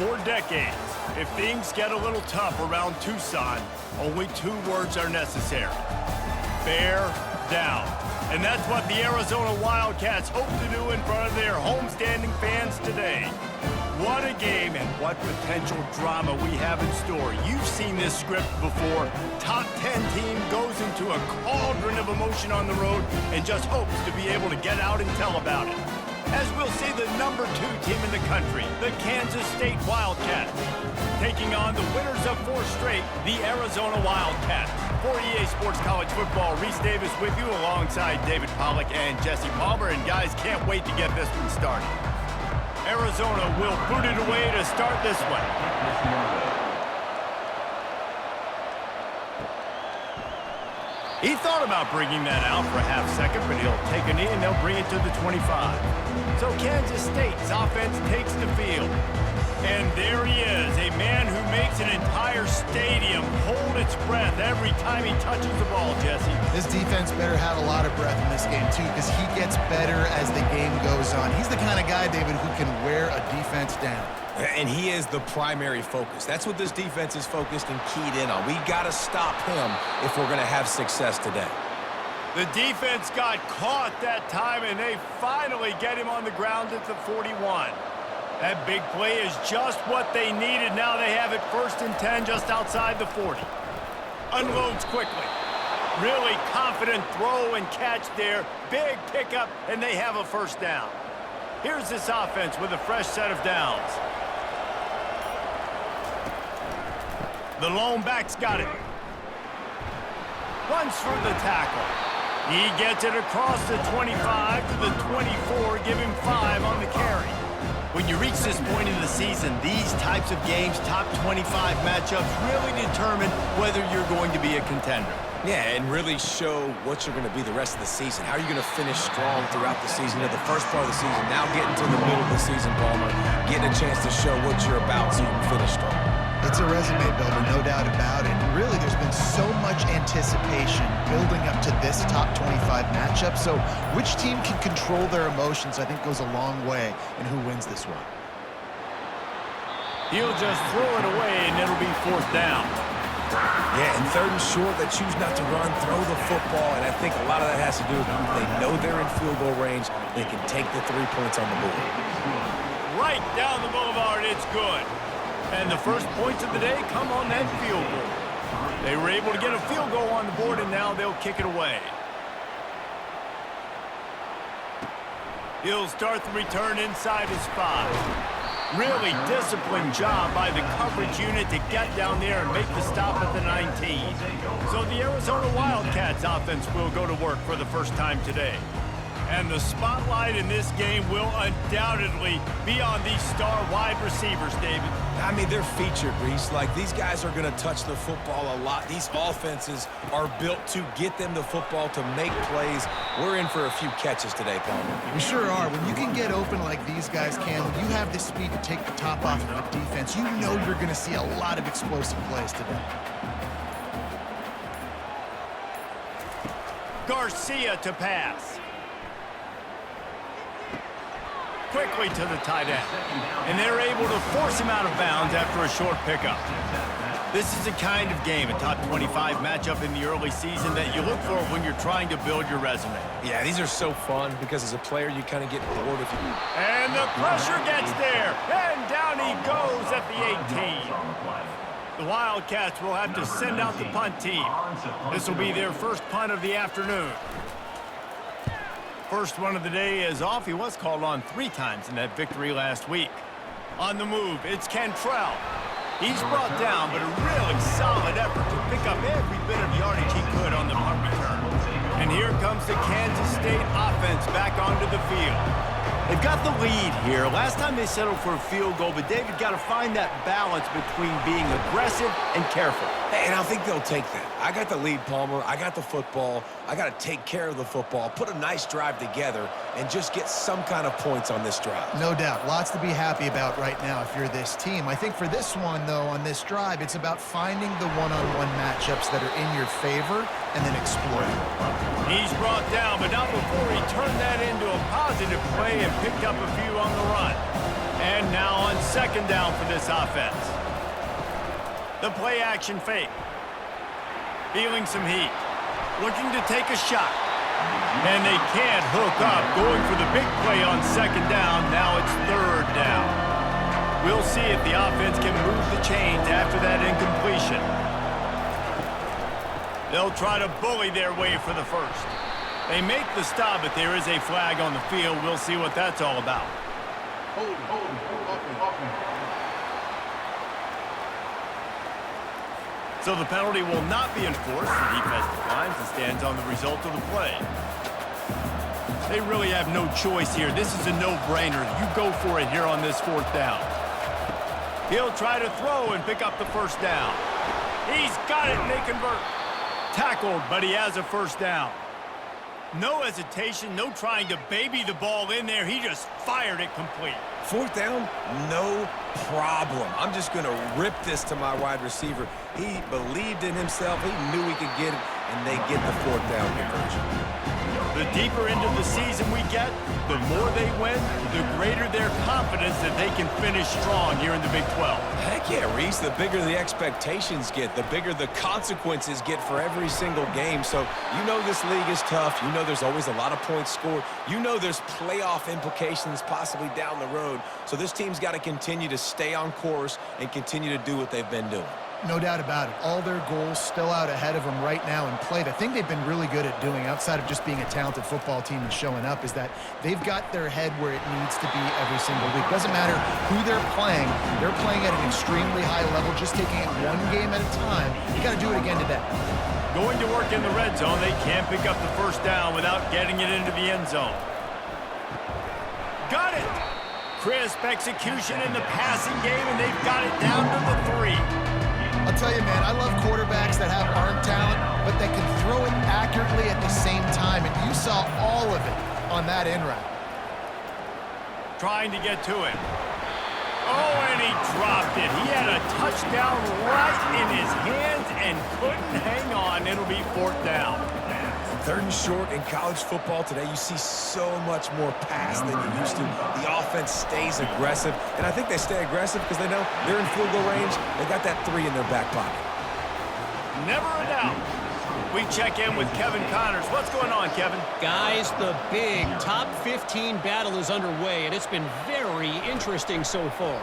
For decades, if things get a little tough around Tucson, only 2 words are necessary. Bear down. And that's what the Arizona Wildcats hope to do in front of their homestanding fans today. What a game and what potential drama we have in store. You've seen this script before. Top 10 team goes into a cauldron of emotion on the road and just hopes to be able to get out and tell about it. As we'll see the number 2 team in the country, the Kansas State Wildcats, taking on the winners of 4 straight, the Arizona Wildcats. For EA Sports College Football, Reese Davis with you alongside David Pollack and Jesse Palmer. And guys, can't wait to get this one started. Arizona will boot it away to start this one. He thought about bringing that out for a half second, but he'll take a knee and they'll bring it to the 25. So Kansas State's offense takes the field. And there he is, a man who makes an entire stadium hold its breath every time he touches the ball, Jesse. This defense better have a lot of breath in this game, too, because he gets better as the game goes on. He's the kind of guy, David, who can wear a defense down. And he is the primary focus. That's what this defense is focused and keyed in on. We got to stop him if we're going to have success today. The defense got caught that time, and they finally get him on the ground at the 41. That big play is just what they needed. Now they have it 1st and 10 just outside the 40. Unloads quickly. Really confident throw and catch there. Big pickup, and they have a 1st down. Here's this offense with a fresh set of downs. The lone back's got it. Runs for the tackle. He gets it across the 25 to the 24, give him 5 on the carry. When you reach this point in the season, these types of games, top 25 matchups, really determine whether you're going to be a contender. Yeah, and really show what you're going to be the rest of the season. How are you going to finish strong throughout the season, the first part of the season, now getting to the middle of the season, Palmer, getting a chance to show what you're about so you can finish strong. It's a resume builder, no doubt about it. Really, there's been so much anticipation building up to this top 25 matchup. So which team can control their emotions, I think, goes a long way in who wins this one. He'll just throw it away, and it'll be 4th down. Yeah, and 3rd and short, they choose not to run, throw the football, and I think a lot of that has to do with they know they're in field goal range. They can take the 3 points on the board. Right down the boulevard, it's good. And the first points of the day come on that field goal. They were able to get a field goal on the board, and now they'll kick it away. He'll start the return inside his 5. Really disciplined job by the coverage unit to get down there and make the stop at the 19. So the Arizona Wildcats offense will go to work for the first time today. And the spotlight in this game will undoubtedly be on these star wide receivers, David. I mean, they're featured, Reese. Like, these guys are going to touch the football a lot. These offenses are built to get them the football, to make plays. We're in for a few catches today, Palmer. We sure are. When you can get open like these guys can, when you have the speed to take the top off of a defense, you know you're going to see a lot of explosive plays today. Garcia to pass. Quickly to the tight end. And they're able to force him out of bounds after a short pickup. This is the kind of game, a top 25 matchup in the early season, that you look for when you're trying to build your resume. Yeah, these are so fun because as a player, you kind of get bored if you... And the pressure gets there. And down he goes at the 18. The Wildcats will have to send out the punt team. This will be their first punt of the afternoon. First one of the day is off. He was called on 3 times in that victory last week. On the move, it's Cantrell. He's brought down, but a really solid effort to pick up every bit of yardage he could on the punt return. And here comes the Kansas State offense back onto the field. They've got the lead here. Last time they settled for a field goal, but David got to find that balance between being aggressive and careful. And I think they'll take that. I got the lead, Palmer. I got the football. I got to take care of the football, put a nice drive together, and just get some kind of points on this drive. No doubt. Lots to be happy about right now if you're this team. I think for this one, though, on this drive, it's about finding the one-on-one matchups that are in your favor and then exploiting them. He's brought down, but not before he turned that into a positive play and picked up a few on the run. And now on second down for this offense. The play action fake. Feeling some heat. Looking to take a shot. And they can't hook up. Going for the big play on second down. Now it's third down. We'll see if the offense can move the chains after that incompletion. They'll try to bully their way for the first. They make the stop, but there is a flag on the field. We'll see what that's all about. So the penalty will not be enforced. The defense declines and stands on the result of the play. They really have no choice here. This is a no-brainer. You go for it here on this fourth down. He'll try to throw and pick up the first down. He's got it, and they convert. Tackled, but he has a first down. No hesitation, no trying to baby the ball in there. He just fired it complete. Fourth down, no problem. I'm just going to rip this to my wide receiver. He believed in himself. He knew he could get it, and they get the fourth down conversion. The deeper into the season we get, the more they win, the greater their confidence that they can finish strong here in the Big 12. Heck yeah, Reese. The bigger the expectations get, the bigger the consequences get for every single game. So you know this league is tough. You know there's always a lot of points scored. You know there's playoff implications possibly down the road. So this team's got to continue to stay on course and continue to do what they've been doing. No doubt about it. All their goals still out ahead of them right now in play. The thing they've been really good at doing, outside of just being a talented football team and showing up, is that they've got their head where it needs to be every single week. Doesn't matter who they're playing at an extremely high level, just taking it one game at a time. You got to do it again today. Going to work in the red zone, they can't pick up the first down without getting it into the end zone. Got it! Crisp execution in the passing game, and they've got it down to the 3. I'll tell you, man, I love quarterbacks that have arm talent, but that can throw it accurately at the same time, and you saw all of it on that in route. Trying to get to it. Oh, and he dropped it. He had a touchdown right in his hands and couldn't hang on. It'll be fourth down. Third and short in college football today, you see so much more pass than you used to. The offense stays aggressive, and I think they stay aggressive because they know they're in field goal range. They got that 3 in their back pocket. Never a doubt. We check in with Kevin Connors. What's going on, Kevin? Guys, the big top 15 battle is underway, and it's been very interesting so far.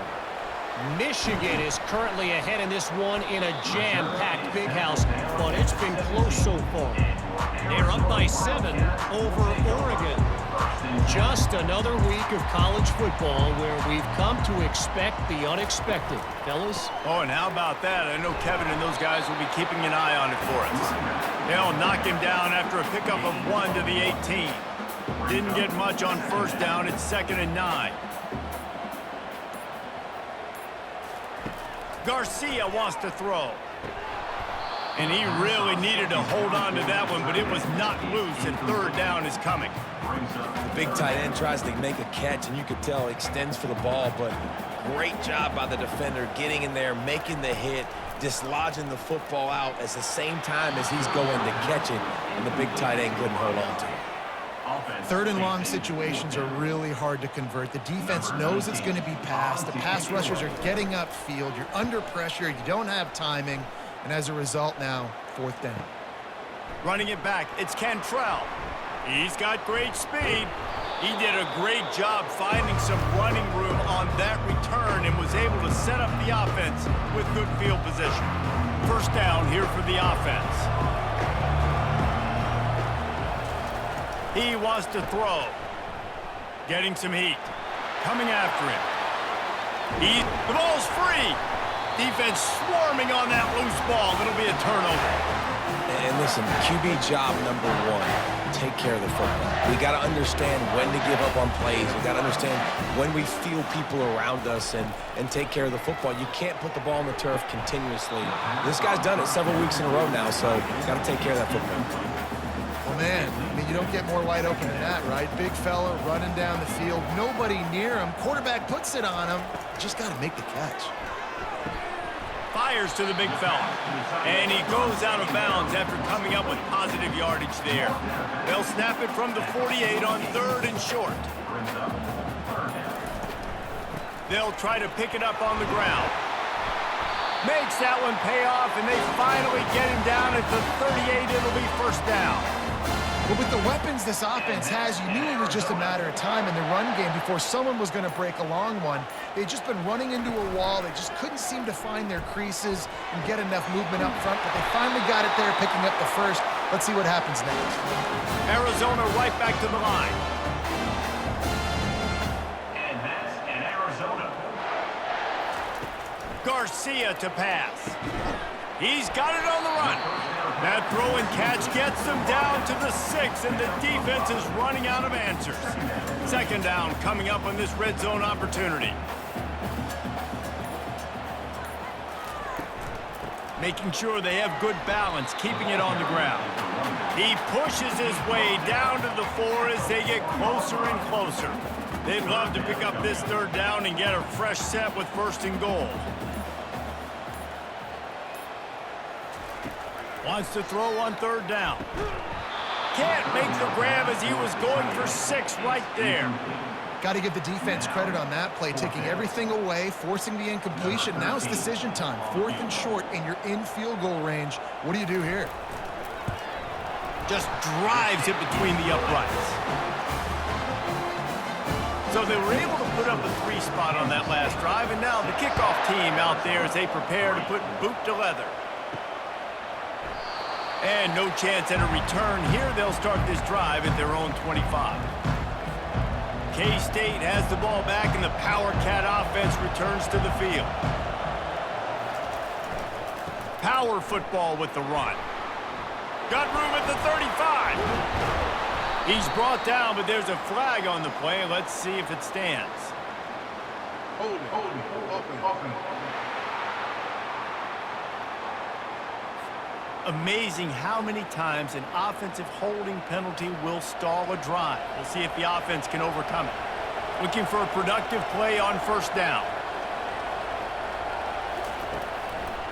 Michigan is currently ahead in this one in a jam-packed big house, but it's been close so far. They're up by 7 over Oregon. Just another week of college football where we've come to expect the unexpected. Fellas? Oh, and how about that? I know Kevin and those guys will be keeping an eye on it for us. They'll knock him down after a pickup of 1 to the 18. Didn't get much on first down. It's 2nd and 9. Garcia wants to throw. And he really needed to hold on to that one, but it was not loose, and third down is coming. The big tight end tries to make a catch, and you could tell he extends for the ball, but great job by the defender getting in there, making the hit, dislodging the football out at the same time as he's going to catch it, and the big tight end couldn't hold on to it. Third and long situations are really hard to convert. The defense knows it's going to be passed. The pass rushers are getting upfield. You're under pressure. You don't have timing. And as a result now, fourth down. Running it back, it's Cantrell. He's got great speed. He did a great job finding some running room on that return and was able to set up the offense with good field position. First down here for the offense. He wants to throw. Getting some heat. Coming after him. The ball's free. Defense swarming on that loose ball. It'll be a turnover. And listen, QB job number 1, take care of the football. We got to understand when to give up on plays. We got to understand when we feel people around us and take care of the football. You can't put the ball on the turf continuously. This guy's done it several weeks in a row now, so got to take care of that football. Well, man, I mean, you don't get more wide open than that, right? Big fella running down the field. Nobody near him. Quarterback puts it on him. Just got to make the catch. Fires to the big fella. And he goes out of bounds after coming up with positive yardage there. They'll snap it from the 48 on 3rd and short. They'll try to pick it up on the ground. Makes that one pay off, and they finally get him down at the 38. It'll be first down. But with the weapons this offense has, you knew it was just a matter of time in the run game before someone was going to break a long one. They'd just been running into a wall. They just couldn't seem to find their creases and get enough movement up front, but they finally got it there, picking up the first. Let's see what happens next. Arizona right back to the line. And that's an Arizona. Garcia to pass. He's got it on the run. That throw and catch gets them down to the 6, and the defense is running out of answers. Second down coming up on this red zone opportunity. Making sure they have good balance, keeping it on the ground. He pushes his way down to the 4 as they get closer and closer. They'd love to pick up this third down and get a fresh set with first and goal. Wants to throw on third down. Can't make the grab as he was going for 6 right there. Got to give the defense credit on that play, taking everything away, forcing the incompletion. Now it's decision time. 4th and short, and you're in field goal range. What do you do here? Just drives it between the uprights. So they were able to put up a 3 spot on that last drive, and now the kickoff team out there as they prepare to put boot to leather. And no chance at a return here. They'll start this drive at their own 25. K-State has the ball back, and the Power Cat offense returns to the field. Power football with the run. Got room at the 35. He's brought down, but there's a flag on the play. Let's see if it stands. Hold it, open. Amazing how many times an offensive holding penalty will stall a drive. We'll see if the offense can overcome it. Looking for a productive play on first down.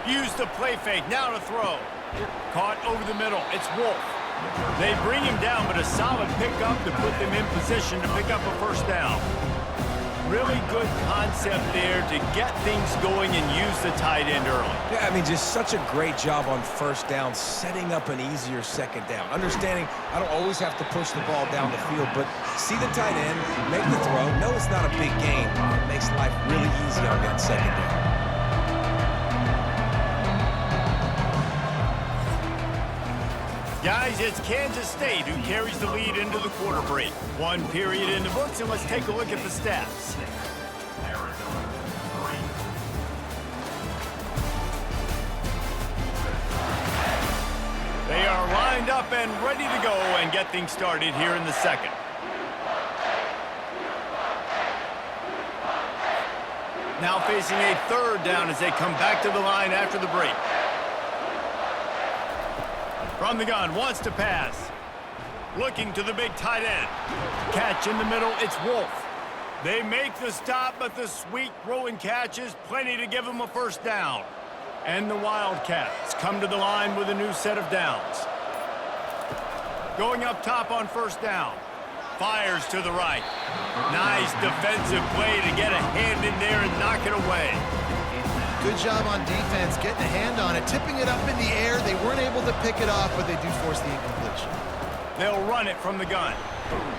Use the play fake, now to throw. Caught over the middle, it's Wolf. They bring him down, but a solid pickup to put them in position to pick up a first down. Really good concept there to get things going and use the tight end early. Yeah, I mean, just such a great job on first down, setting up an easier second down. Understanding I don't always have to push the ball down the field, but see the tight end, make the throw. No, it's not a big game. It makes life really easy on that second down. Guys, it's Kansas State who carries the lead into the quarter break. 1 period in the books, and let's take a look at the stats. They are lined up and ready to go and get things started here in the second. Now facing a third down as they come back to the line after the break. From the gun, wants to pass. Looking to the big tight end. Catch in the middle, it's Wolf. They make the stop, but the sweet throw and catch is plenty to give them a first down. And the Wildcats come to the line with a new set of downs. Going up top on first down. Fires to the right. Nice defensive play to get a hand in there and knock it away. Good job on defense, getting a hand on it, tipping it up in the air. They weren't able to pick it off, but they do force the incompletion. They'll run it from the gun.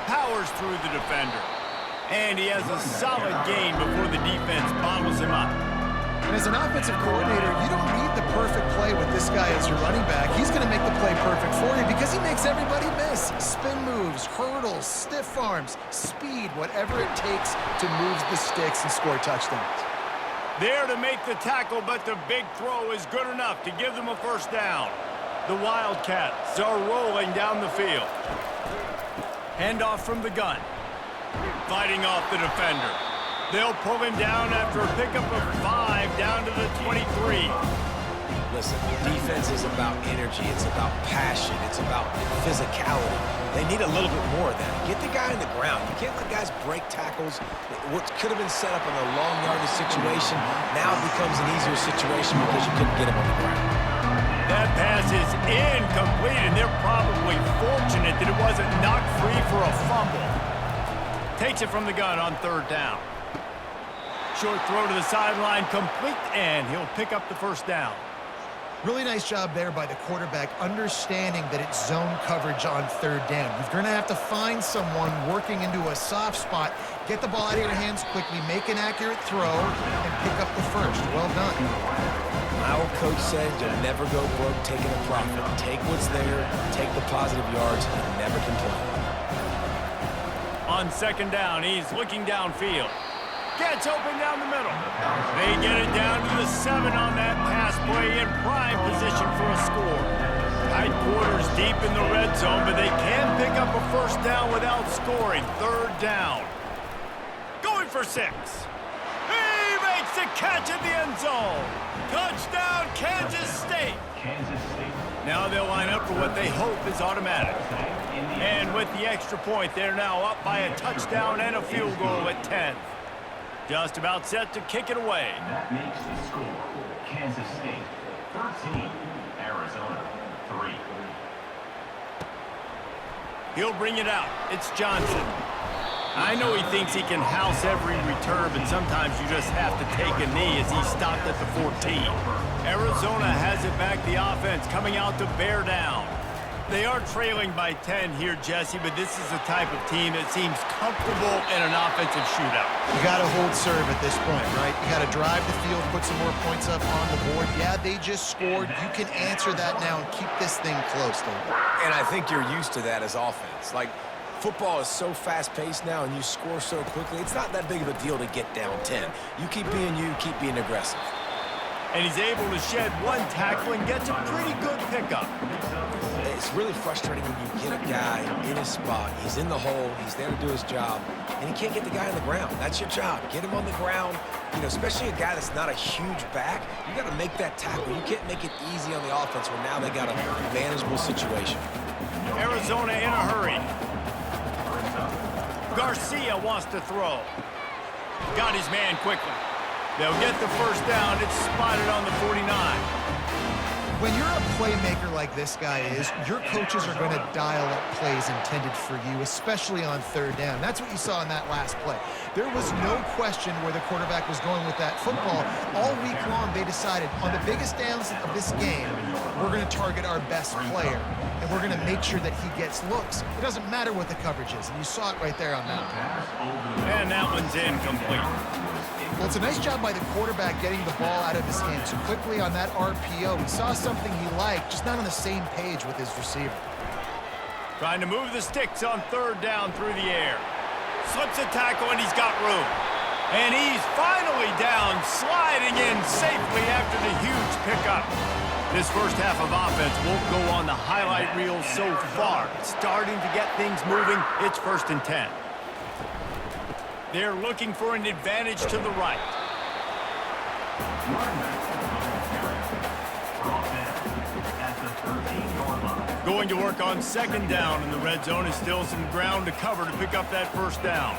Powers through the defender. And he has a solid gain before the defense bottles him up. And as an offensive coordinator, you don't need the perfect play with this guy as your running back. He's going to make the play perfect for you because he makes everybody miss. Spin moves, hurdles, stiff arms, speed, whatever it takes to move the sticks and score touchdowns. There to make the tackle, but the big throw is good enough to give them a first down. The Wildcats are rolling down the field. Handoff from the gun. Fighting off the defender. They'll pull him down after a pickup of 5 down to the 23. Listen, defense is about energy. It's about passion. It's about physicality. They need a little bit more of that. Get the guy in the ground. You can't let guys break tackles. What could have been set up in a long yardage situation now becomes an easier situation because you couldn't get him on the ground. That pass is incomplete, and they're probably fortunate that it wasn't knocked free for a fumble. Takes it from the gun on third down. Short throw to the sideline, complete, and he'll pick up the first down. Really nice job there by the quarterback, understanding that it's zone coverage on third down. You're going to have to find someone working into a soft spot, get the ball out of your hands quickly, make an accurate throw, and pick up the first. Well done. My old coach said you'll never go broke taking a profit. Take what's there, take the positive yards, and never complain. On second down, he's looking downfield. Gets open down the middle. They get it down to the 7 on that pass play in prime position for a score. Tight quarters deep in the red zone, but they can pick up a first down without scoring. Third down. Going for 6. He makes the catch in the end zone. Touchdown, Kansas State. Kansas State. Now they'll line up for what they hope is automatic. And with the extra point, they're now up by a touchdown and a field goal at 10. Just about set to kick it away. That makes the score Kansas State 13, Arizona 3. He'll bring it out. It's Johnson. I know he thinks he can house every return, but sometimes you just have to take a knee as he stopped at the 14. Arizona has it back, the offense coming out to bear down. They are trailing by 10 here, Jesse, but this is the type of team that seems comfortable in an offensive shootout. You got to hold serve at this point, right? You got to drive the field, put some more points up on the board. Yeah, they just scored. You can answer that now and keep this thing close, David. And I think you're used to that as offense. Like, football is so fast-paced now and you score so quickly, it's not that big of a deal to get down 10. You keep being you, keep being aggressive. And he's able to shed one tackle and gets a pretty good pickup. It's really frustrating when you get a guy in his spot. He's in the hole. He's there to do his job. And he can't get the guy on the ground. That's your job. Get him on the ground. You know, especially a guy that's not a huge back. You got to make that tackle. You can't make it easy on the offense when now they got a manageable situation. Arizona in a hurry. Garcia wants to throw. Got his man quickly. They'll get the first down. It's spotted on the 49. When you're a playmaker like this guy is, your coaches are going to dial up plays intended for you, especially on third down. That's what you saw in that last play. There was no question where the quarterback was going with that football. All week long, they decided, on the biggest downs of this game, we're going to target our best player, and we're going to make sure that he gets looks. It doesn't matter what the coverage is, and you saw it right there on that play. And that one's incomplete. Well, it's a nice job by the quarterback getting the ball out of his hands quickly on that RPO. He saw something he liked, just not on the same page with his receiver. Trying to move the sticks on third down through the air. Slips a tackle, and he's got room. And he's finally down, sliding in safely after the huge pickup. This first half of offense won't go on the highlight reel so far. Starting to get things moving. It's 1st and 10. They're looking for an advantage to the right. Going to work on second down, and the red zone is still some ground to cover to pick up that first down.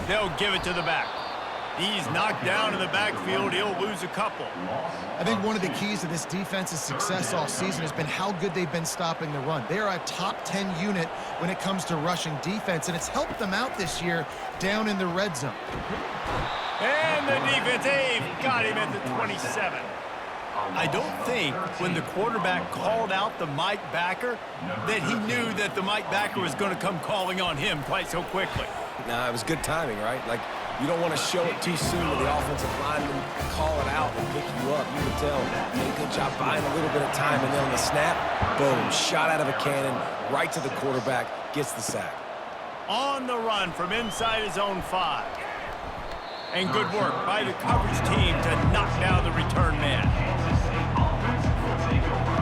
They'll give it to the back. He's knocked down in the backfield. He'll lose a couple. I think one of the keys to this defense's success all season has been how good they've been stopping the run. They are a top 10 unit when it comes to rushing defense, and it's helped them out this year down in the red zone. And the defense, they've got him at the 27. I don't think when the quarterback called out the Mike backer that he knew that the Mike backer was going to come calling on him quite so quickly. Nah, it was good timing, right? Like, you don't want to show it too soon with the offensive lineman call it out and pick you up. You can tell did a good job buying a little bit of time, and then on the snap, boom, shot out of a cannon, right to the quarterback, gets the sack. On the run from inside his own 5. And good work by the coverage team to knock down the return man.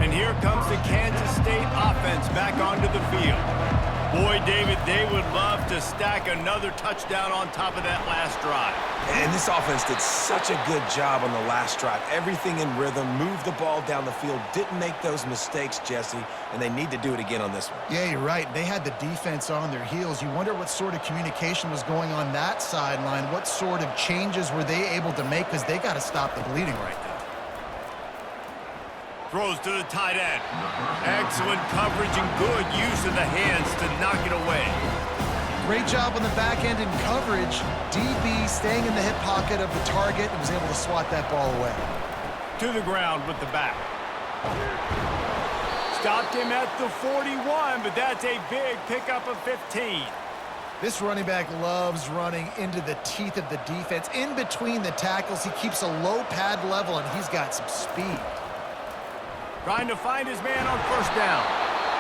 And here comes the Kansas State offense back onto the field. Boy, David, they would love to stack another touchdown on top of that last drive. And this offense did such a good job on the last drive. Everything in rhythm, moved the ball down the field, didn't make those mistakes, Jesse, and they need to do it again on this one. Yeah, you're right. They had the defense on their heels. You wonder what sort of communication was going on that sideline. What sort of changes were they able to make, because they got to stop the bleeding right now. Throws to the tight end. Excellent coverage and good use of the hands to knock it away. Great job on the back end in coverage. DB staying in the hip pocket of the target and was able to swat that ball away. To the ground with the back. Stopped him at the 41, but that's a big pickup of 15. This running back loves running into the teeth of the defense. In between the tackles, he keeps a low pad level, and he's got some speed. Trying to find his man on first down.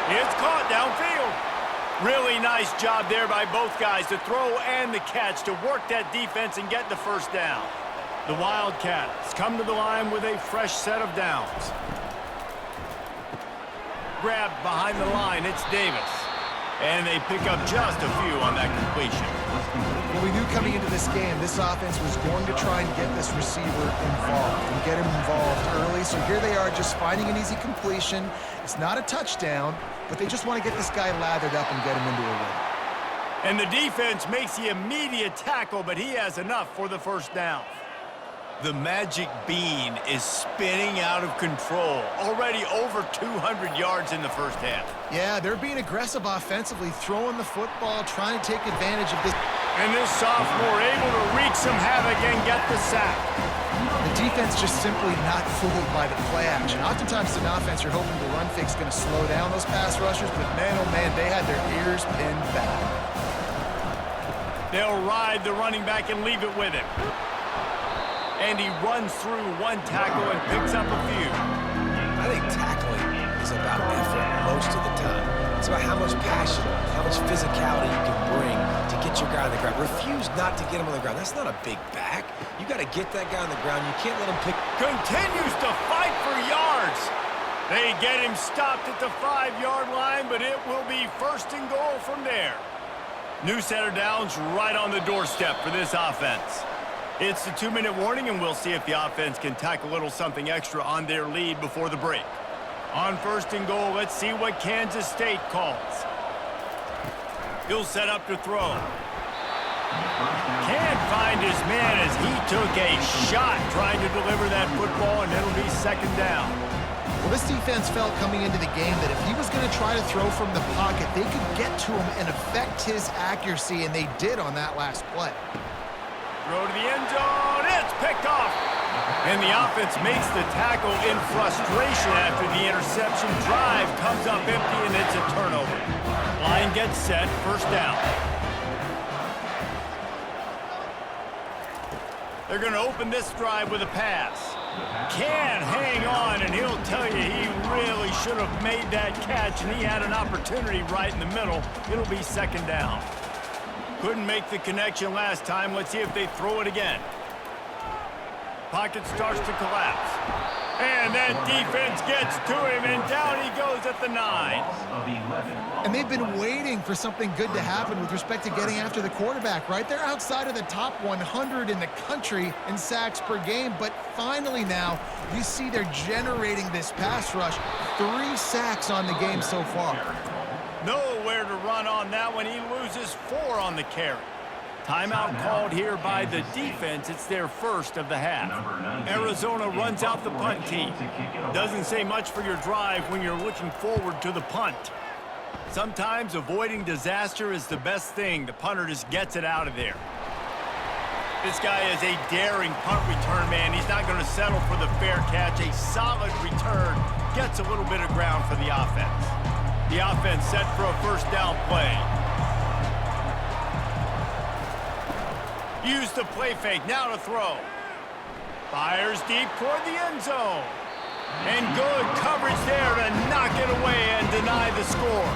It's caught downfield. Really nice job there by both guys, the throw and the catch, to work that defense and get the first down. The Wildcats come to the line with a fresh set of downs. Grabbed behind the line, it's Davis. And they pick up just a few on that completion. Well, we knew coming into this game, this offense was going to try and get this receiver involved and get him involved early. So here they are just finding an easy completion. It's not a touchdown, but they just want to get this guy lathered up and get him into a win. And the defense makes the immediate tackle, but he has enough for the first down. The magic bean is spinning out of control. Already over 200 yards in the first half. Yeah, they're being aggressive offensively, throwing the football, trying to take advantage of this. And this sophomore able to wreak some havoc and get the sack. The defense just simply not fooled by the play action. Oftentimes in offense, you're hoping the run fake's going to slow down those pass rushers, but man, oh man, they had their ears pinned back. They'll ride the running back and leave it with him. And he runs through one tackle and picks up a few. I think tackling is about effort most of the time. It's about how much passion, how much physicality you can bring to get your guy on the ground. Refuse not to get him on the ground. That's not a big back. You got to get that guy on the ground. You can't let him pick. Continues to fight for yards. They get him stopped at the 5-yard line, but it will be first and goal from there. New set of downs right on the doorstep for this offense. It's the 2-minute warning, and we'll see if the offense can tack a little something extra on their lead before the break. On first and goal, let's see what Kansas State calls. He'll set up to throw. Can't find his man as he took a shot trying to deliver that football, and it'll be second down. Well, this defense felt coming into the game that if he was going to try to throw from the pocket, they could get to him and affect his accuracy, and they did on that last play. Throw to the end zone, it's picked off. And the offense makes the tackle in frustration after the interception. Drive comes up empty, and it's a turnover. Line gets set, first down. They're going to open this drive with a pass. Can hang on, and he'll tell you he really should have made that catch, and he had an opportunity right in the middle. It'll be second down. Couldn't make the connection last time. Let's see if they throw it again. Pocket starts to collapse. And that defense gets to him, and down he goes at the 9. And they've been waiting for something good to happen with respect to getting after the quarterback, right? They're outside of the top 100 in the country in sacks per game, but finally now you see they're generating this pass rush. 3 sacks on the game so far. Nowhere to run on that one. He loses 4 on the carry. Timeout called here by the defense. It's their first of the half. Arizona runs out the punt team. Doesn't say much for your drive when you're looking forward to the punt. Sometimes avoiding disaster is the best thing. The punter just gets it out of there. This guy is a daring punt return man. He's not going to settle for the fair catch. A solid return gets a little bit of ground for the offense. The offense set for a first down play. Use the play fake, now to throw. Fires deep toward the end zone. And good coverage there to knock it away and deny the score.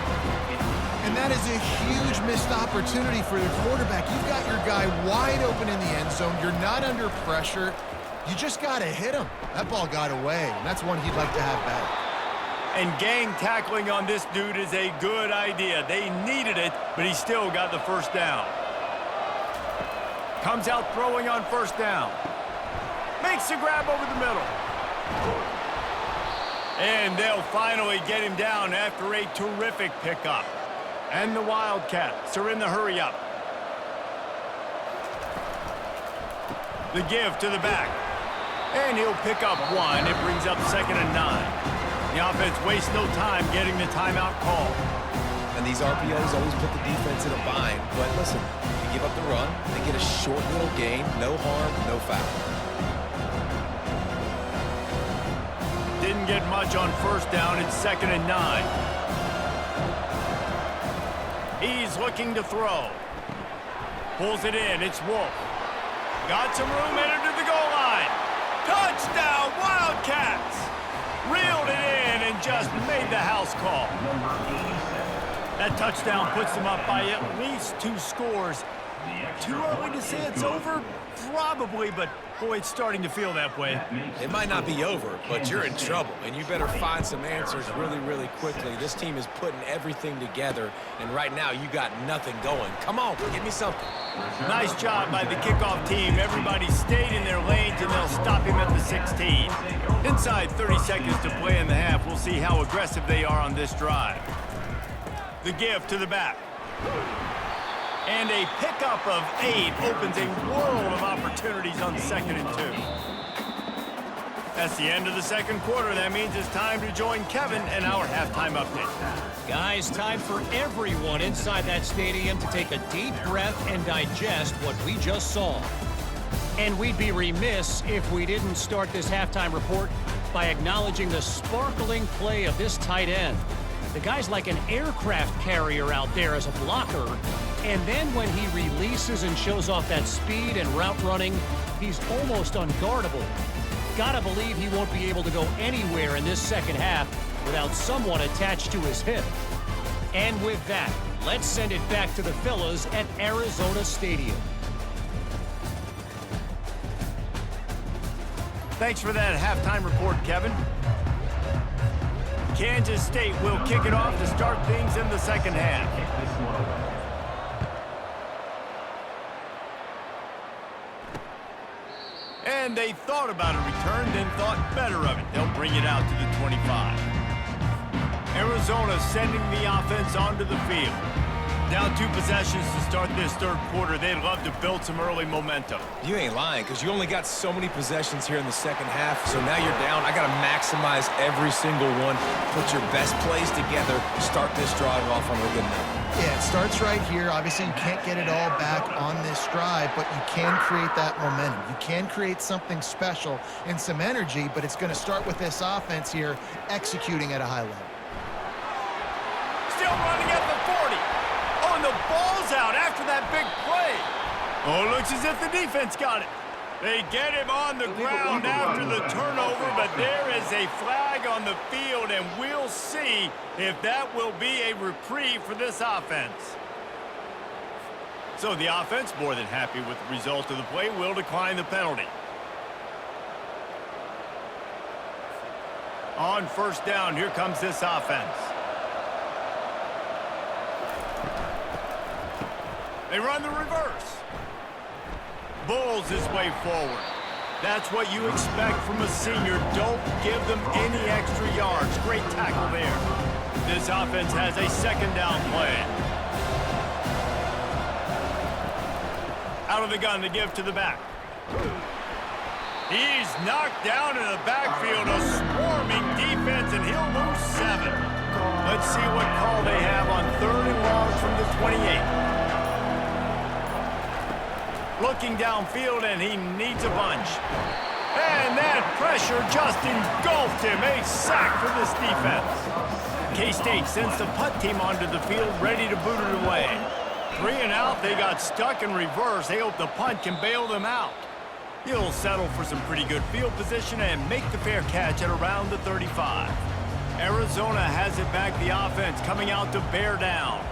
And that is a huge missed opportunity for the quarterback. You've got your guy wide open in the end zone. You're not under pressure. You just got to hit him. That ball got away, and that's one he'd like to have back. And gang tackling on this dude is a good idea. They needed it, but he still got the first down. Comes out throwing on first down. Makes the grab over the middle. And they'll finally get him down after a terrific pickup. And the Wildcats are in the hurry-up. The give to the back. And he'll pick up 1. It brings up second and 9. The offense wastes no time getting the timeout call. And these RPOs always put the defense in a bind. But listen, you give up the run, they get a short little gain, no harm, no foul. Didn't get much on first down. It's 2nd and 9. He's looking to throw. Pulls it in. It's Wolf. Got some room, headed to the goal line. Touchdown, Wildcats! Reeled it in and just made the house call. That touchdown puts them up by at least 2 scores. Too early to say it's over? Probably, but boy, it's starting to feel that way. It might not be over, but you're in trouble, and you better find some answers really, really quickly. This team is putting everything together, and right now you got nothing going. Come on, give me something. Nice job by the kickoff team. Everybody stayed in their lanes, and they'll stop him at the 16. Inside 30 seconds to play in the half. We'll see how aggressive they are on this drive. The give to the back. And a pickup of 8 opens a world of opportunities on 2nd and 2. That's the end of the second quarter. That means it's time to join Kevin and our halftime update. Guys, time for everyone inside that stadium to take a deep breath and digest what we just saw. And we'd be remiss if we didn't start this halftime report by acknowledging the sparkling play of this tight end. The guy's like an aircraft carrier out there as a blocker. And then when he releases and shows off that speed and route running, he's almost unguardable. Gotta believe he won't be able to go anywhere in this second half without someone attached to his hip. And with that, let's send it back to the fellas at Arizona Stadium. Thanks for that halftime report, Kevin. Kansas State will kick it off to start things in the second half. And they thought about a return, then thought better of it. They'll bring it out to the 25. Arizona sending the offense onto the field. Down 2 possessions to start this third quarter. They'd love to build some early momentum. You ain't lying, because you only got so many possessions here in the second half, so now you're down. I got to maximize every single one, put your best plays together, start this drive off on a good note. Yeah, it starts right here. Obviously, you can't get it all back on this drive, but you can create that momentum. You can create something special and some energy, but it's going to start with this offense here executing at a high level. Still running at the 40. Oh, and the ball's out after that big play. Oh, it looks as if the defense got it. They get him on the ground after the turnover, but there is a flag on the field, and we'll see if that will be a reprieve for this offense. So the offense, more than happy with the result of the play, will decline the penalty. On first down, here comes this offense. They run the reverse. Bulls his way forward. That's what you expect from a senior. Don't give them any extra yards. Great tackle there. This offense has a second down play. Out of the gun to give to the back. He's knocked down in the backfield. A swarming defense, and he'll lose 7. Let's see what call they have on 3rd and long from the 28. Looking downfield, and he needs a bunch. And that pressure just engulfed him. A sack for this defense. K-State sends the punt team onto the field, ready to boot it away. 3 and out, they got stuck in reverse. They hope the punt can bail them out. He'll settle for some pretty good field position and make the fair catch at around the 35. Arizona has it back, the offense coming out to bear down.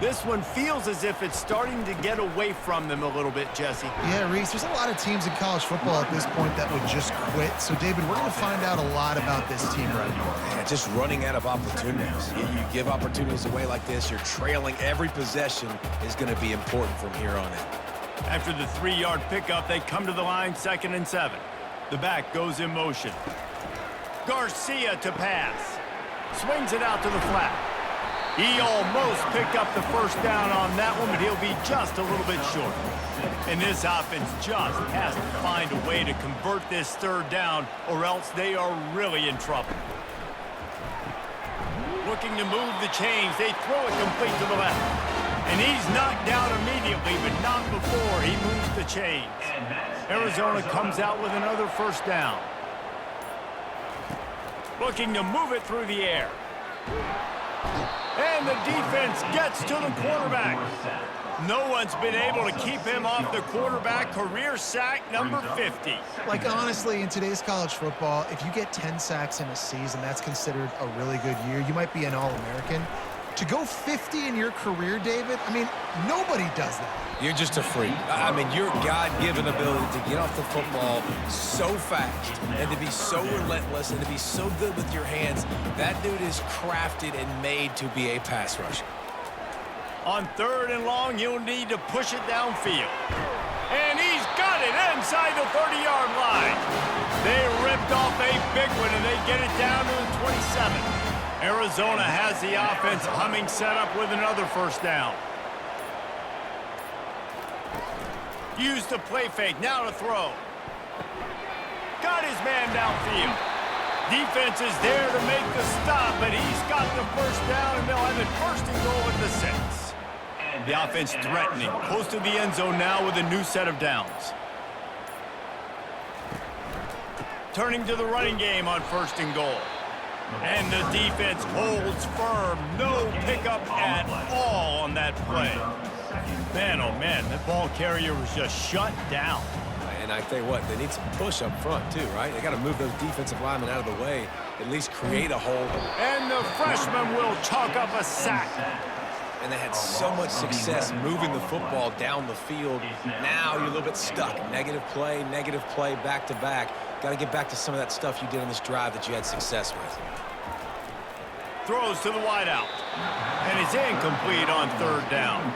This one feels as if it's starting to get away from them a little bit, Jesse. Yeah, Reese, there's a lot of teams in college football at this point that would just quit. So, David, we're going to find out a lot about this team right now. Yeah, just running out of opportunities. You give opportunities away like this, you're trailing. Every possession is going to be important from here on in. After the 3-yard pickup, they come to the line, 2nd and 7. The back goes in motion. Garcia to pass. Swings it out to the flat. He almost picked up the first down on that one, but he'll be just a little bit short. And this offense just has to find a way to convert this 3rd down, or else they are really in trouble. looking to move the chains. They throw it complete to the left. And he's knocked down immediately, but not before he moves the chains. Arizona comes out with another first down. Looking to move it through the air. And the defense gets to the quarterback. No one's been able to keep him off the quarterback. Career sack number 50. Like, honestly, in today's college football, if you get 10 sacks in a season, that's considered a really good year. You might be an All-American. To go 50 in your career, David, I mean, nobody does that. You're just a freak. I mean, your God-given ability to get off the football so fast and to be so relentless and to be so good with your hands, that dude is crafted and made to be a pass rusher. On 3rd and long, you'll need to push it downfield. And he's got it inside the 30-yard line. They ripped off a big one, and they get it down to the 27. Arizona has the offense humming, set up with another first down. Use the play fake, now to throw. Got his man downfield. Defense is there to make the stop, but he's got the first down, and they'll have it first and goal at the 6. The offense threatening, close to the end zone now with a new set of downs. Turning to the running game on 1st and goal. And the defense holds firm. No pickup at all on that play. Man, oh man, that ball carrier was just shut down. And I tell you what, they need some push up front too, right? They got to move those defensive linemen out of the way, at least create a hole. And the freshman will chalk up a sack. And they had so much success moving the football down the field. Now you're a little bit stuck. Negative play, back to back. Got to get back to some of that stuff you did on this drive that you had success with. Throws to the wideout. And it's incomplete on 3rd down.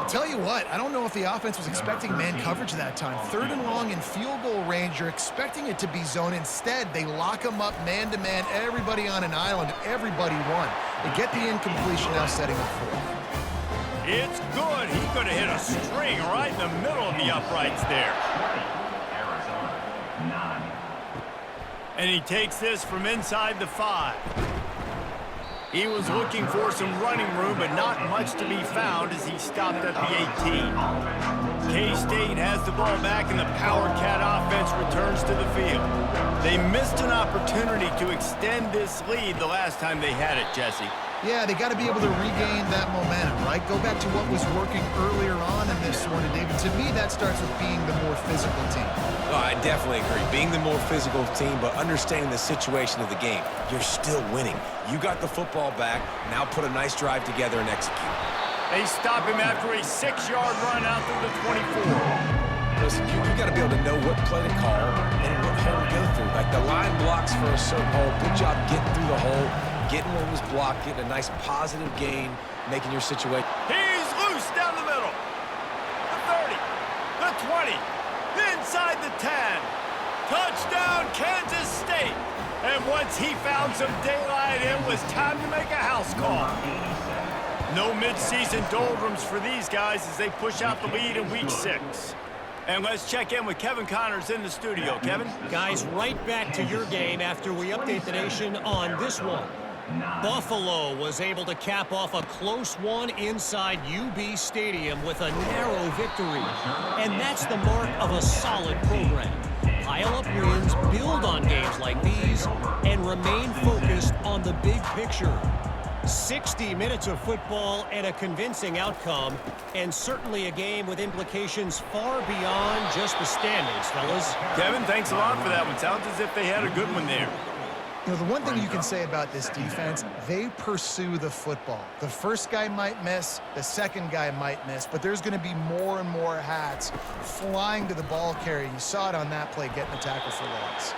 Tell you what, I don't know if the offense was expecting man coverage that time. 3rd and long in field goal range, you're expecting it to be zone. Instead, they lock them up man-to-man, everybody on an island, everybody won. They get the incompletion, now setting up 4th. It's good. He could have hit a string right in the middle of the uprights there. And he takes this from inside the 5. He was looking for some running room, but not much to be found as he stopped at the 18. K-State has the ball back, and the Power Cat offense returns to the field. They missed an opportunity to extend this lead the last time they had it, Jesse. Yeah, they got to be able to regain that momentum, right? Go back to what was working earlier on in this one, and David, to me, that starts with being the more physical team. Oh, I definitely agree. Being the more physical team, but understanding the situation of the game. You're still winning. You got the football back. Now put a nice drive together and execute. They stop him after a 6-yard run out through the 24. Listen, you got to be able to know what play to call and what hole to go through. Like the line blocks for a certain hole. Good job getting through the hole, getting what was blocked, getting a nice positive gain, making your situation. He's loose down the middle. The 30, the 20, inside the 10. Touchdown, Kansas State. And once he found some daylight, it was time to make a house call. No midseason doldrums for these guys as they push out the lead in week 6. And let's check in with Kevin Connors in the studio. Kevin? Guys, right back to your game after we update the nation on this one. Buffalo was able to cap off a close one inside UB Stadium with a narrow victory. And that's the mark of a solid program. Pile up wins, build on games like these, and remain focused on the big picture. 60 minutes of football and a convincing outcome, and certainly a game with implications far beyond just the standings, fellas. Kevin, thanks a lot for that one. Sounds as if they had a good one there. You know, the one thing you can say about this defense, they pursue the football. The first guy might miss, the second guy might miss, but there's going to be more and more hats flying to the ball carrier. You saw it on that play, getting the tackle for loss.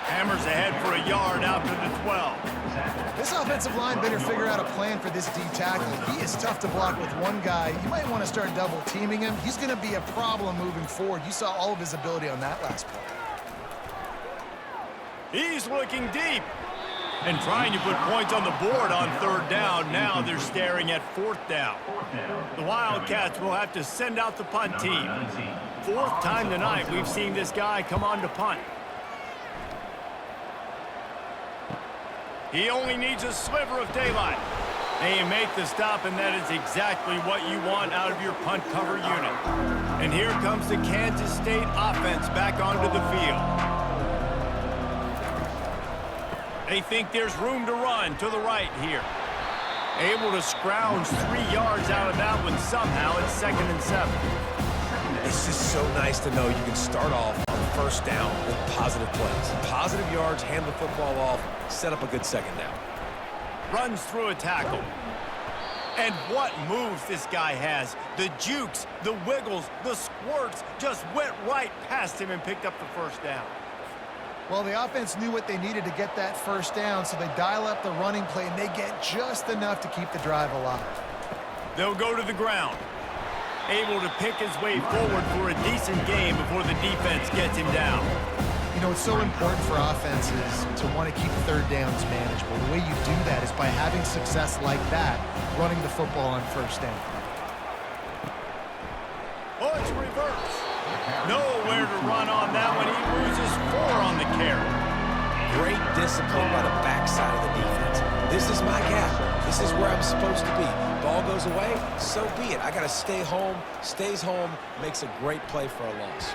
Hammers ahead for a yard out to the 12. This offensive line better figure out a plan for this D tackle. He is tough to block with one guy. You might want to start double teaming him. He's going to be a problem moving forward. You saw all of his ability on that last play. He's looking deep and trying to put points on the board on 3rd down. Now they're staring at 4th down. The Wildcats will have to send out the punt team. 4th time tonight we've seen this guy come on to punt. He only needs a sliver of daylight. They make the stop, and that is exactly what you want out of your punt cover unit. And here comes the Kansas State offense back onto the field. They think there's room to run to the right here. Able to scrounge 3 yards out of that one somehow. It's 2nd and 7. It's just so nice to know you can start off on first down with positive plays. Positive yards, hand the football off, set up a good second down. Runs through a tackle. And what moves this guy has. The jukes, the wiggles, the squirts just went right past him and picked up the first down. Well, the offense knew what they needed to get that first down, so they dial up the running play, and they get just enough to keep the drive alive. They'll go to the ground. Able to pick his way forward for a decent game before the defense gets him down. You know, it's so important for offenses to want to keep third downs manageable. The way you do that is by having success like that, running the football on first down. Oh, it's reverse. Nowhere to run on that one. He loses 4 on the carry. Great discipline by the backside of the defense. This is my gap. This is where I'm supposed to be. Ball goes away, so be it. I got to stay home. Stays home, makes a great play for a loss.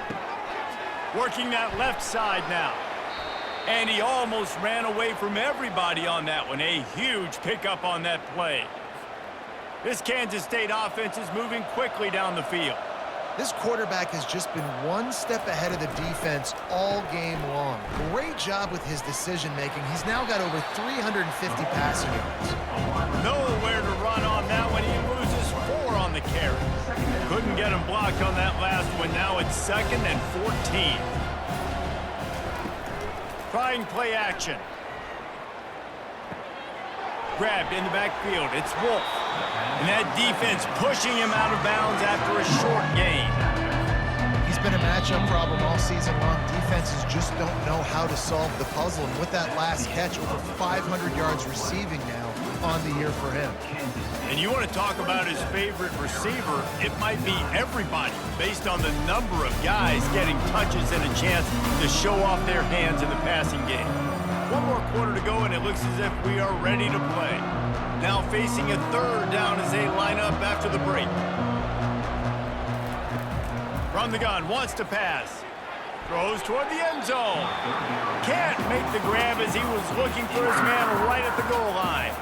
Working that left side now. And he almost ran away from everybody on that one. A huge pickup on that play. This Kansas State offense is moving quickly down the field. This quarterback has just been one step ahead of the defense all game long. Great job with his decision-making. He's now got over 350 passing yards. Nowhere to run on that one. He loses 4 on the carry. Couldn't get him blocked on that last one. Now it's 2nd and 14. Trying play action. Grabbed in the backfield. It's Wolf. And that defense pushing him out of bounds after a short gain. He's been a matchup problem all season long. Defenses just don't know how to solve the puzzle. And with that last catch, over 500 yards receiving now on the year for him. And you want to talk about his favorite receiver, it might be everybody based on the number of guys getting touches and a chance to show off their hands in the passing game. 1 more quarter to go, and it looks as if we are ready to play. Now facing a 3rd down as they line up after the break. From the gun, wants to pass. Throws toward the end zone. Can't make the grab as he was looking for his man right at the goal line.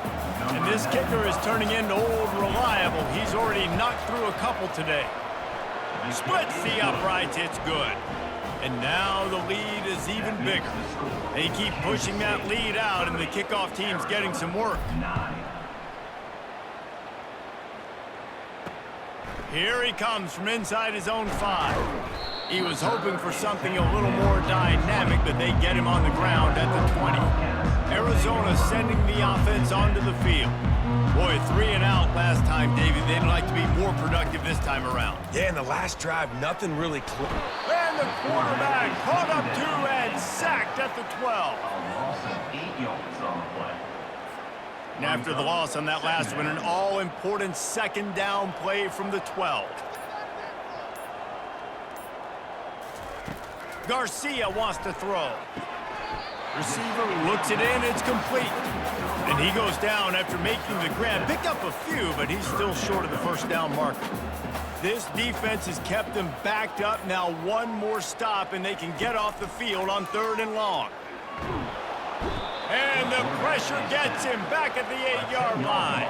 And this kicker is turning into old reliable. He's already knocked through a couple today. Splits the uprights, it's good. And now the lead is even bigger. They keep pushing that lead out, and the kickoff team's getting some work. Here he comes from inside his own 5. He was hoping for something a little more dynamic, but they get him on the ground at the 20. Arizona sending the offense onto the field. Boy, 3 and out last time, David. They'd like to be more productive this time around. Yeah, in the last drive, nothing really close. And the quarterback caught up to and sacked at the 12. A loss of 8 yards on the play. And after the loss on that last one, an all-important 2nd down play from the 12. Garcia wants to throw. Receiver looks it in, it's complete. And he goes down after making the grab. Picked up a few, but he's still short of the first down marker. This defense has kept them backed up. Now 1 more stop, and they can get off the field on 3rd and long. And the pressure gets him back at the 8-yard line.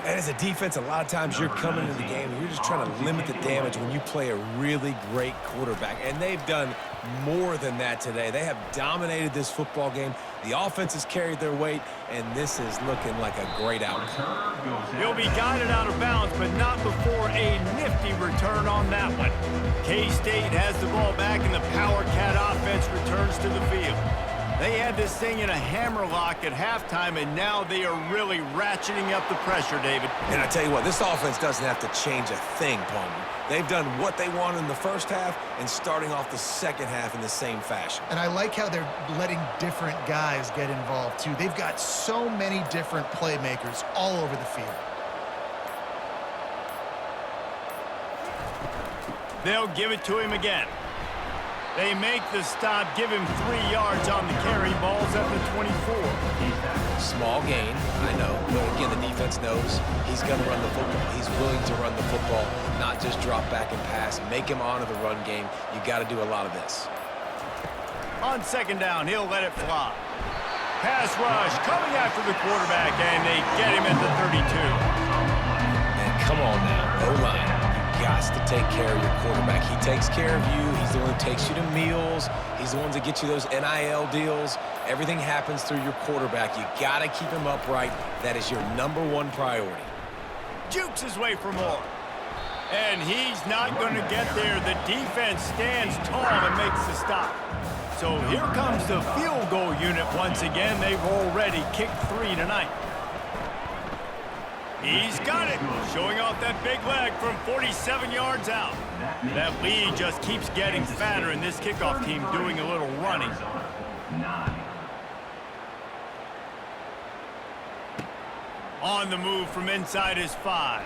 And as a defense, a lot of times you're coming into the game and you're just trying to limit the damage when you play a really great quarterback. And they've done more than that today. They have dominated this football game. The offense has carried their weight, and this is looking like a great outcome. He'll be guided out of bounds, but not before a nifty return on that one. K-State has the ball back, and the Power Cat offense returns to the field. They had this thing in a hammerlock at halftime, and now they are really ratcheting up the pressure, David. And I tell you what, this offense doesn't have to change a thing, Palmer. They've done what they wanted in the first half and starting off the second half in the same fashion. And I like how they're letting different guys get involved, too. They've got so many different playmakers all over the field. They'll give it to him again. They make the stop, give him 3 yards on the carry. Ball's at the 24. Small gain, I know. But again, the defense knows he's going to run the football. He's willing to run the football, not just drop back and pass. Make him honor the run game. You got to do a lot of this. On second down, he'll let it fly. Pass rush coming after the quarterback, and they get him at the 32. Man, come on now. O-line. Got to take care of your quarterback. He takes care of you. He's the one who takes you to meals. He's the one that gets you those NIL deals. Everything happens through your quarterback. You got to keep him upright. That is your #1 priority. Jukes his way for more. And he's not going to get there. The defense stands tall and makes the stop. So here comes the field goal unit once again. They've already kicked 3 tonight. He's got it, showing off that big leg from 47 yards out. That lead just keeps getting fatter, and this kickoff team doing a little running. On the move from inside his 5.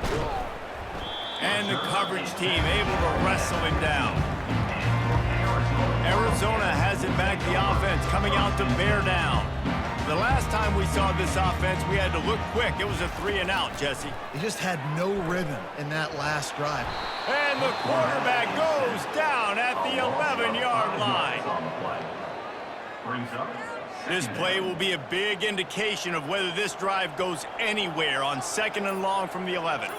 And the coverage team able to wrestle him down. Arizona has it back, the offense coming out to bear down. The last time we saw this offense, we had to look quick. It was a 3-and-out, Jesse. They just had no rhythm in that last drive. And the quarterback goes down at the 11-yard line. This play will be a big indication of whether this drive goes anywhere on 2nd and long from the 11.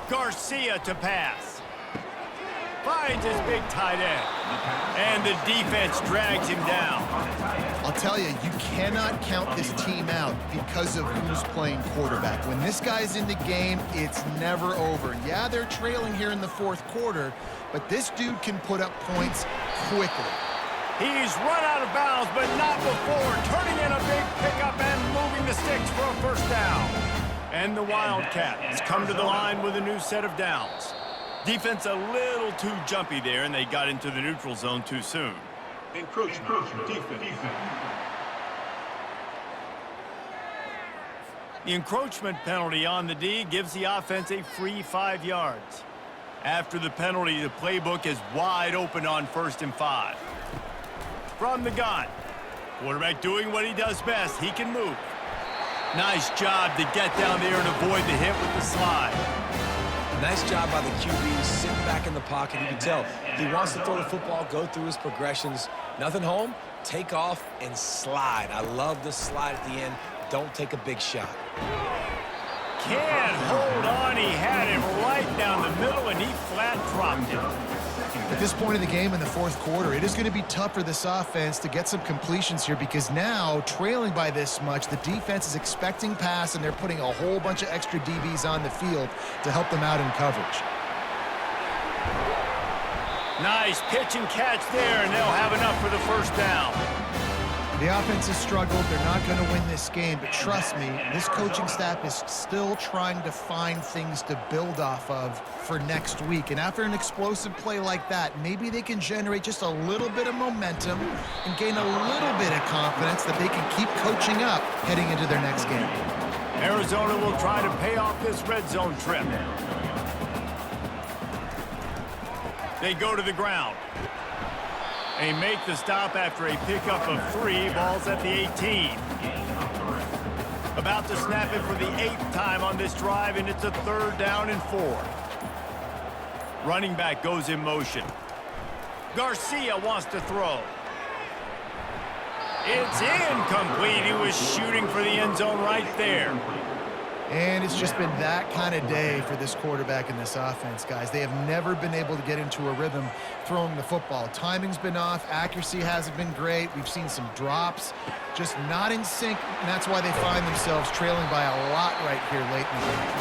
Garcia to pass. Finds his big tight end. And the defense drags him down. I'll tell you, you cannot count this team out because of who's playing quarterback. When this guy's in the game, it's never over. Yeah, they're trailing here in the 4th quarter, but this dude can put up points quickly. He's run out of bounds, but not before turning in a big pickup and moving the sticks for a 1st down. And the Wildcats come to the line with a new set of downs. Defense a little too jumpy there, and they got into the neutral zone too soon. Encroachment. Defense. The encroachment penalty on the D gives the offense a free 5 yards. After the penalty, the playbook is wide open on 1st and 5. From the gun. Quarterback doing what he does best. He can move. Nice job to get down there and avoid the hit with the slide. Nice job by the QB, sitting back in the pocket. You can tell he wants to throw the football, go through his progressions. Nothing home, take off and slide. I love the slide at the end. Don't take a big shot. Can't hold on. He had him right down the middle, and he flat dropped him. At this point in the game in the 4th quarter, it is going to be tough for this offense to get some completions here because now, trailing by this much, the defense is expecting pass, and they're putting a whole bunch of extra DBs on the field to help them out in coverage. Nice pitch and catch there, and they'll have enough for the 1st down. The offense has struggled. They're not going to win this game, but trust me, this coaching staff is still trying to find things to build off of for next week. And after an explosive play like that, maybe they can generate just a little bit of momentum and gain a little bit of confidence that they can keep coaching up heading into their next game. Arizona will try to pay off this red zone trip. They go to the ground. They make the stop after a pickup of 3. Ball's at the 18. About to snap it for the 8th time on this drive, and it's a 3rd down and 4. Running back goes in motion. Garcia wants to throw. It's incomplete. He was shooting for the end zone right there. And it's just been that kind of day for this quarterback and this offense, guys. They have never been able to get into a rhythm throwing the football. Timing's been off. Accuracy hasn't been great. We've seen some drops, just not in sync, and that's why they find themselves trailing by a lot right here late in the game.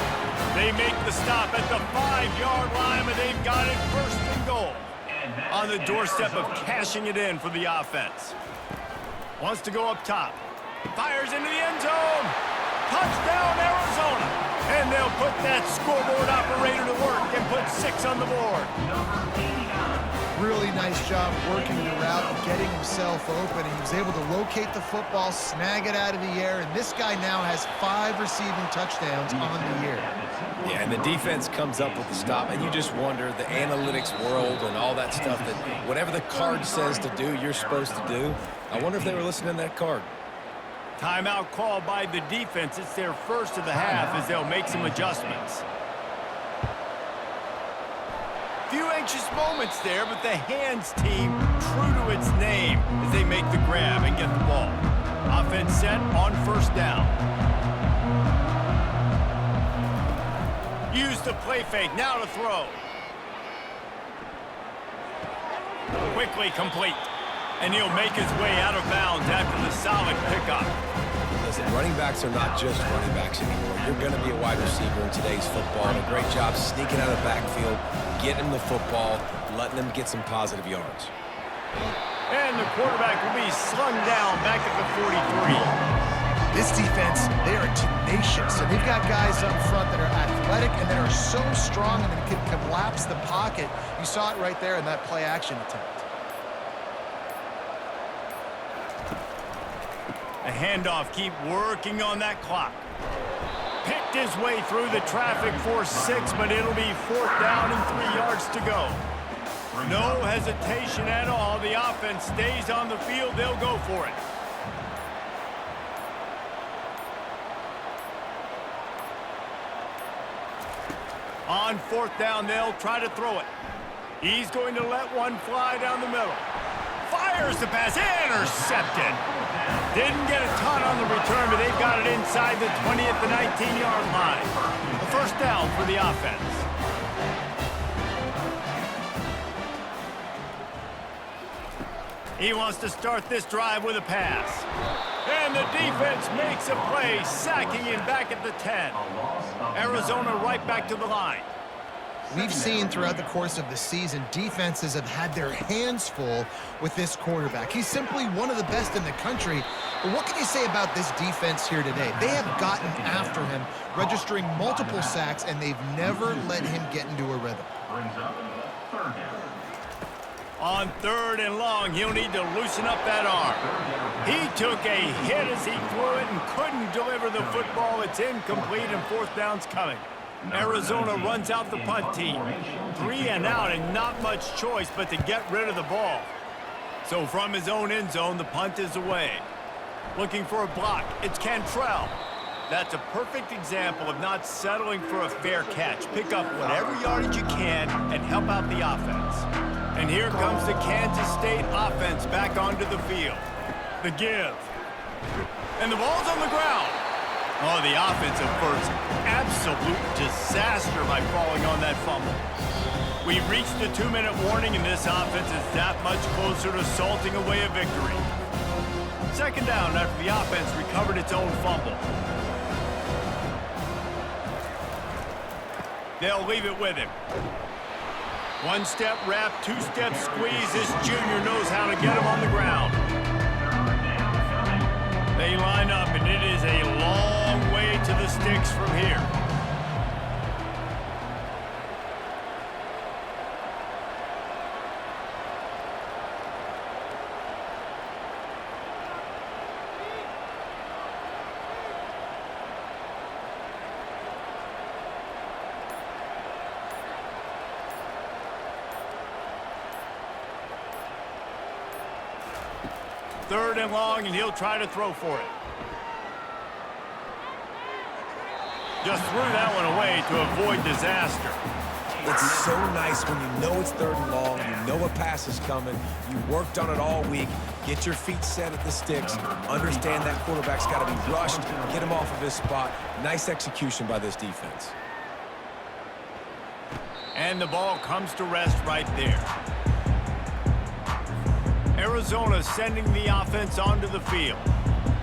They make the stop at the 5-yard line, but they've got it 1st and goal. On the doorstep of cashing it in for the offense. Wants to go up top. Fires into the end zone. Touchdown, Arizona. And they'll put that scoreboard operator to work and put 6 on the board. Really nice job working the route and getting himself open. And he was able to locate the football, snag it out of the air, and this guy now has 5 receiving touchdowns on the year. Yeah, and the defense comes up with the stop, and you just wonder, the analytics world and all that stuff, that whatever the card says to do, you're supposed to do. I wonder if they were listening to that card. Timeout called by the defense. It's their first of the half as they'll make some adjustments. Few anxious moments there, but the hands team true to its name as they make the grab and get the ball. Offense set on first down. Use the play fake, now to throw. Quickly complete. And he'll make his way out of bounds after the solid pickup. Listen, running backs are not just running backs anymore. You're going to be a wide receiver in today's football. And a great job sneaking out of the backfield, getting them the football, letting them get some positive yards. And the quarterback will be slung down back at the 43. This defense, they are tenacious, and they've got guys up front that are athletic and that are so strong and that can collapse the pocket. You saw it right there in that play-action attempt. A handoff, keep working on that clock. Picked his way through the traffic for 6, but it'll be 4th down and 3 yards to go. No hesitation at all. The offense stays on the field. They'll go for it. On 4th down, they'll try to throw it. He's going to let one fly down the middle. Fires the pass, intercepted. Didn't get a ton on the return, but they've got it inside the 20 at the 19-yard line. The first down for the offense. He wants to start this drive with a pass. And the defense makes a play, sacking him back at the 10. Arizona right back to the line. We've seen throughout the course of the season, defenses have had their hands full with this quarterback. He's simply one of the best in the country. But what can you say about this defense here today? They have gotten after him, registering multiple sacks, and they've never let him get into a rhythm. On 3rd and long, he'll need to loosen up that arm. He took a hit as he threw it and couldn't deliver the football. It's incomplete, and 4th down's coming. Arizona runs out the punt team. 3 and out, and not much choice but to get rid of the ball. So from his own end zone, the punt is away. Looking for a block. It's Cantrell. That's a perfect example of not settling for a fair catch. Pick up whatever yardage you can and help out the offense. And here comes the Kansas State offense back onto the field. The give. And the ball's on the ground. Oh, the offensive first. Absolute disaster by falling on that fumble. We've reached the 2-minute warning, and this offense is that much closer to salting away a victory. 2nd down after the offense recovered its own fumble. They'll leave it with him. 1-step wrap, 2-step squeeze. This junior knows how to get him on the ground. They line up, and it is a long way to the sticks from here. Third and long, and he'll try to throw for it. Just threw that one away to avoid disaster. It's so nice when you know it's 3rd and long, you know a pass is coming, you worked on it all week, get your feet set at the sticks, understand that quarterback's got to be rushed, get him off of his spot. Nice execution by this defense. And the ball comes to rest right there. Arizona sending the offense onto the field.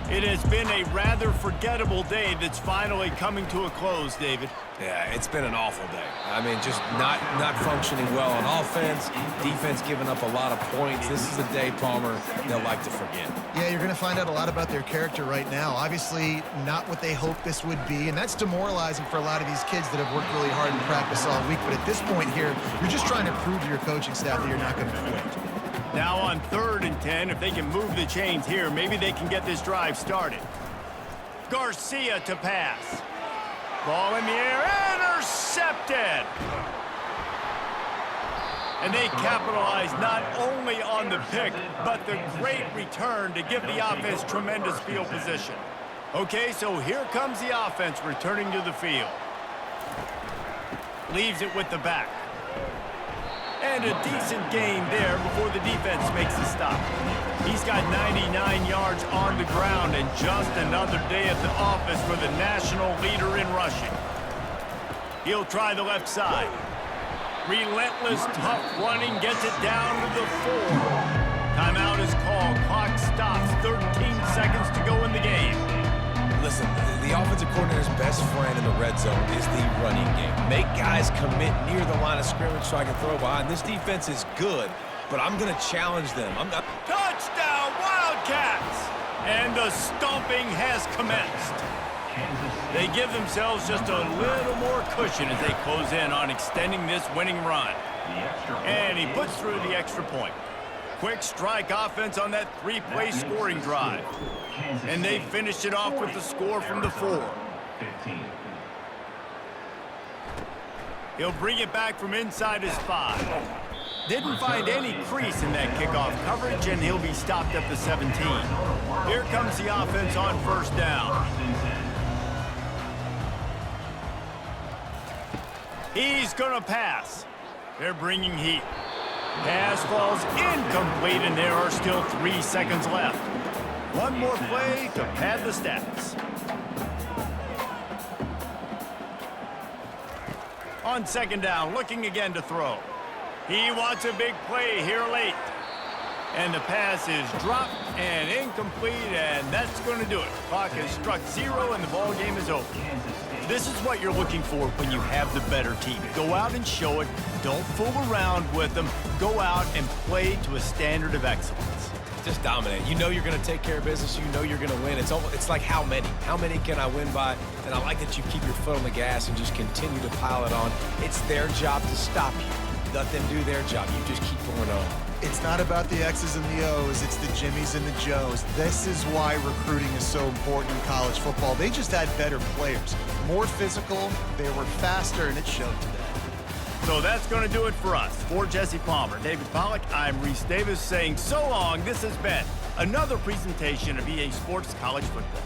It has been a rather forgettable day that's finally coming to a close, David. Yeah, it's been an awful day. I mean, just not functioning well on offense, defense giving up a lot of points. This is a day, Palmer, they'll like to forget. Yeah, you're going to find out a lot about their character right now. Obviously, not what they hoped this would be, and that's demoralizing for a lot of these kids that have worked really hard in practice all week. But at this point here, you're just trying to prove to your coaching staff that you're not going to quit. Now on 3rd and 10, if they can move the chains here, maybe they can get this drive started. Garcia to pass. Ball in the air, intercepted! And they capitalize not only on the pick, but the great return to give the offense tremendous field position. Okay, so here comes the offense returning to the field. Leaves it with the back. And a decent gain there before the defense makes the stop. He's got 99 yards on the ground and just another day at the office for the national leader in rushing. He'll try the left side. Relentless, tough running gets it down to the 4. Timeout is called. Clock stops. 13 seconds to go in the game. Listen, the offensive coordinator's best friend in the red zone is the running game. Make guys commit near the line of scrimmage so I can throw behind. This defense is good, but I'm going to challenge them. Touchdown, Wildcats! And the stomping has commenced. They give themselves just a little more cushion as they close in on extending this winning run. And he puts through the extra point. Quick strike offense on that 3-play scoring drive. And they finished it off with the score from the 4. He'll bring it back from inside his 5. Didn't find any crease in that kickoff coverage, and he'll be stopped at the 17. Here comes the offense on 1st down. He's gonna pass. They're bringing heat. Pass falls incomplete, and there are still 3 seconds left. One more play to pad the stats. On 2nd down, looking again to throw. He wants a big play here late. And the pass is dropped and incomplete, and that's going to do it. Clock has struck 0, and the ball game is over. This is what you're looking for when you have the better team. Go out and show it. Don't fool around with them. Go out and play to a standard of excellence. Just dominate. You know you're going to take care of business. You know you're going to win. It's like how many? How many can I win by? And I like that you keep your foot on the gas and just continue to pile it on. It's their job to stop you. Let them do their job. You just keep going on. It's not about the X's and the O's. It's the Jimmies and the Joes. This is why recruiting is so important in college football. They just had better players. More physical, they were faster, and it showed today. So that's going to do it for us. For Jesse Palmer, David Pollack, I'm Reese Davis saying so long. This has been another presentation of EA Sports College Football.